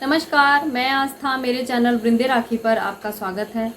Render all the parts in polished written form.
नमस्कार, मैं आस्था, मेरे चैनल वृंदे राखी पर आपका स्वागत है।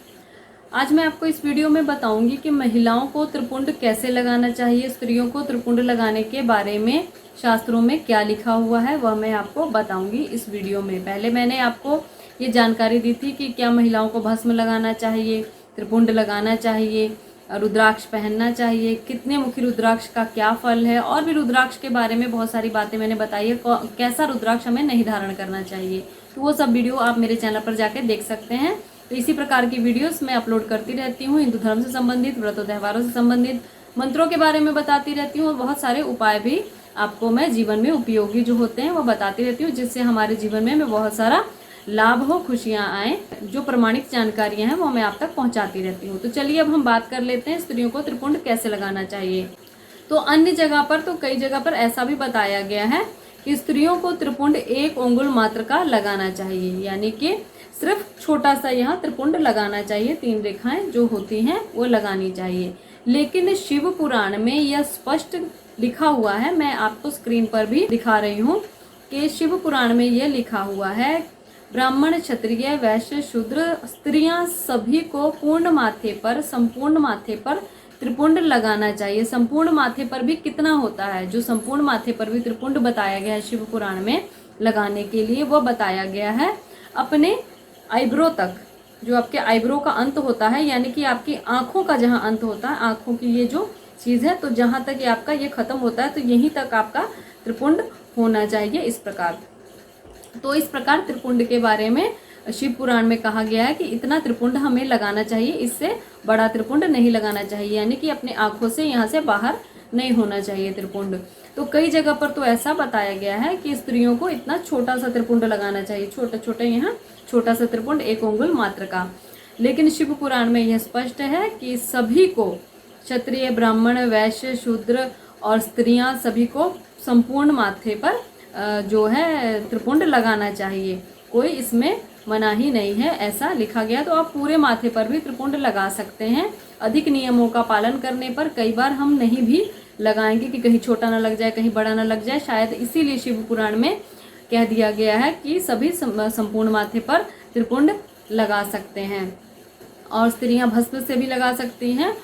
आज मैं आपको इस वीडियो में बताऊंगी कि महिलाओं को त्रिपुंड कैसे लगाना चाहिए, स्त्रियों को त्रिपुंड लगाने के बारे में शास्त्रों में क्या लिखा हुआ है वह मैं आपको बताऊंगी इस वीडियो में। पहले मैंने आपको ये जानकारी दी थी कि क्या महिलाओं को भस्म लगाना चाहिए, त्रिपुंड लगाना चाहिए, रुद्राक्ष पहनना चाहिए, कितने मुखी रुद्राक्ष का क्या फल है, और भी रुद्राक्ष के बारे में बहुत सारी बातें मैंने बताई है। कैसा रुद्राक्ष हमें नहीं धारण करना चाहिए, तो वो सब वीडियो आप मेरे चैनल पर जाके देख सकते हैं। तो इसी प्रकार की वीडियोस मैं अपलोड करती रहती हूँ। हिंदू धर्म से संबंधित, व्रतों त्योहारों से संबंधित, मंत्रों के बारे में बताती रहती हूँ और बहुत सारे उपाय भी आपको मैं जीवन में उपयोगी जो होते हैं वो बताती रहती हूँ, जिससे हमारे जीवन में बहुत सारा लाभ हो, खुशियाँ आए। जो प्रमाणित जानकारियाँ हैं वो मैं आप तक पहुँचाती रहती हूँ। तो चलिए अब हम बात कर लेते हैं स्त्रियों को त्रिपुंड कैसे लगाना चाहिए। तो अन्य जगह पर, तो कई जगह पर ऐसा भी बताया गया है कि स्त्रियों को त्रिपुंड 1 अंगुल मात्र का लगाना चाहिए, यानी कि सिर्फ छोटा सा यहाँ त्रिपुंड लगाना चाहिए। 3 रेखाएं जो होती हैं वो लगानी चाहिए। लेकिन शिव पुराण में यह स्पष्ट लिखा हुआ है, मैं आपको स्क्रीन पर भी दिखा रही हूँ कि शिव पुराण में यह लिखा हुआ है, ब्राह्मण, क्षत्रिय, वैश्य, शूद्र स्त्रियां सभी को पूर्ण माथे पर, संपूर्ण माथे पर त्रिपुंड लगाना चाहिए। संपूर्ण माथे पर भी कितना होता है, जो संपूर्ण माथे पर भी त्रिपुंड बताया गया है शिव पुराण में लगाने के लिए, वो बताया गया है अपने आईब्रो तक, जो आपके आईब्रो का अंत होता है, यानी कि आपकी आंखों का जहाँ अंत होता है, आंखों की ये जो चीज़ है, तो जहाँ तक ये आपका ये खत्म होता है, तो यहीं तक आपका त्रिपुंड होना चाहिए इस प्रकार। तो इस प्रकार त्रिपुंड के बारे में शिव पुराण में कहा गया है कि इतना त्रिपुंड हमें लगाना चाहिए, इससे बड़ा त्रिपुंड नहीं लगाना चाहिए, यानी कि अपने आंखों से यहाँ से बाहर नहीं होना चाहिए त्रिपुंड। तो कई जगह पर तो ऐसा बताया गया है कि स्त्रियों को इतना छोटा सा त्रिपुंड लगाना चाहिए, छोटा छोटा, यहाँ छोटा सा त्रिपुंड 1 अंगुल मात्र का। लेकिन शिव पुराण में यह स्पष्ट है कि सभी को, क्षत्रिय, ब्राह्मण, वैश्य, शूद्र और स्त्रियां सभी को संपूर्ण माथे पर जो है त्रिपुंड लगाना चाहिए। कोई इसमें मनाही नहीं है, ऐसा लिखा गया। तो आप पूरे माथे पर भी त्रिपुंड लगा सकते हैं। अधिक नियमों का पालन करने पर कई बार हम नहीं भी लगाएंगे कि कहीं छोटा ना लग जाए, कहीं बड़ा ना लग जाए, शायद इसीलिए शिव पुराण में कह दिया गया है कि सभी संपूर्ण माथे पर त्रिपुंड लगा सकते हैं। और स्त्रियां भस्म से भी लगा सकती हैं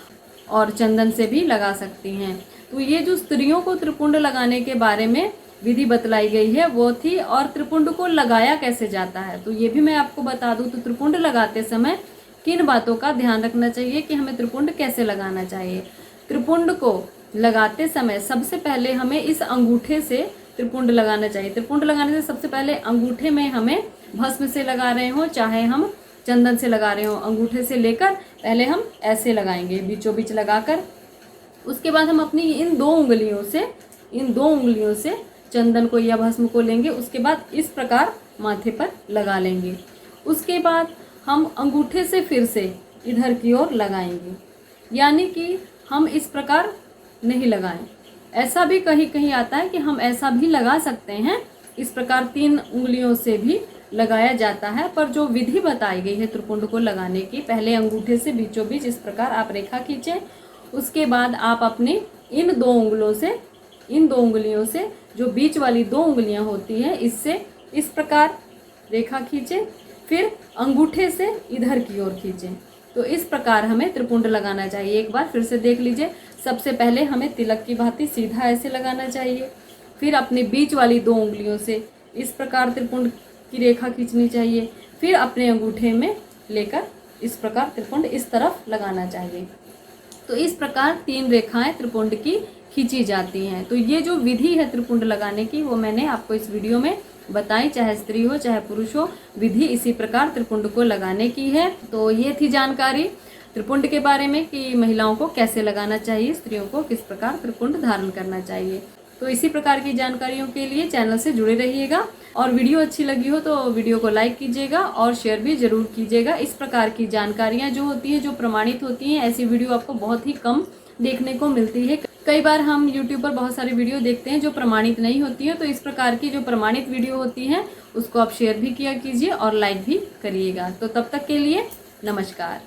और चंदन से भी लगा सकती हैं। तो ये जो स्त्रियों को त्रिपुंड लगाने के बारे में विधि बतलाई गई है वो थी। और त्रिपुंड को लगाया कैसे जाता है, तो ये भी मैं आपको बता दूं। तो त्रिपुंड लगाते समय किन बातों का ध्यान रखना चाहिए कि हमें त्रिपुंड कैसे लगाना चाहिए। त्रिपुंड को लगाते समय सबसे पहले हमें इस अंगूठे से त्रिपुंड लगाना चाहिए। त्रिपुंड लगाने से सबसे पहले अंगूठे में हमें भस्म से लगा रहे हो चाहे हम चंदन से लगा रहे हो, अंगूठे से लेकर पहले हम ऐसे लगाएंगे बीचों बीच लगाकर। उसके बाद हम अपनी इन 2 उंगलियों से चंदन को या भस्म को लेंगे। उसके बाद इस प्रकार माथे पर लगा लेंगे। उसके बाद हम अंगूठे से फिर से इधर की ओर लगाएंगे, यानी कि हम इस प्रकार नहीं लगाएं। ऐसा भी कहीं कहीं आता है कि हम ऐसा भी लगा सकते हैं, इस प्रकार 3 उंगलियों से भी लगाया जाता है। पर जो विधि बताई गई है त्रिपुंड को लगाने की, पहले अंगूठे से बीचों बीच इस प्रकार आप रेखा खींचें। उसके बाद आप अपनी इन 2 उंगलियों से जो बीच वाली 2 उंगलियां होती हैं, इससे इस प्रकार रेखा खींचें, फिर अंगूठे से इधर की ओर खींचें। तो इस प्रकार हमें त्रिपुंड लगाना चाहिए। एक बार फिर से देख लीजिए। सबसे पहले हमें तिलक की भांति सीधा ऐसे लगाना चाहिए, फिर अपने बीच वाली 2 उंगलियों से इस प्रकार त्रिपुंड की रेखा खींचनी चाहिए, फिर अपने अंगूठे में लेकर इस प्रकार त्रिपुंड इस तरफ लगाना चाहिए। तो इस प्रकार 3 रेखाएं त्रिपुंड की खींची जाती हैं। तो ये जो विधि है त्रिपुंड लगाने की वो मैंने आपको इस वीडियो में बताई, चाहे स्त्री हो चाहे पुरुष हो, विधि इसी प्रकार त्रिपुंड को लगाने की है। तो ये थी जानकारी त्रिपुंड के बारे में कि महिलाओं को कैसे लगाना चाहिए, स्त्रियों को किस प्रकार त्रिपुंड धारण करना चाहिए। तो इसी प्रकार की जानकारियों के लिए चैनल से जुड़े रहिएगा। और वीडियो अच्छी लगी हो तो वीडियो को लाइक कीजिएगा और शेयर भी जरूर कीजिएगा। इस प्रकार की जानकारियाँ जो होती हैं, जो प्रमाणित होती हैं, ऐसी वीडियो आपको बहुत ही कम देखने को मिलती है। कई बार हम YouTube पर बहुत सारी वीडियो देखते हैं जो प्रमाणित नहीं होती है। तो इस प्रकार की जो प्रमाणित वीडियो होती है उसको आप शेयर भी किया कीजिए और लाइक भी करिएगा। तो तब तक के लिए नमस्कार।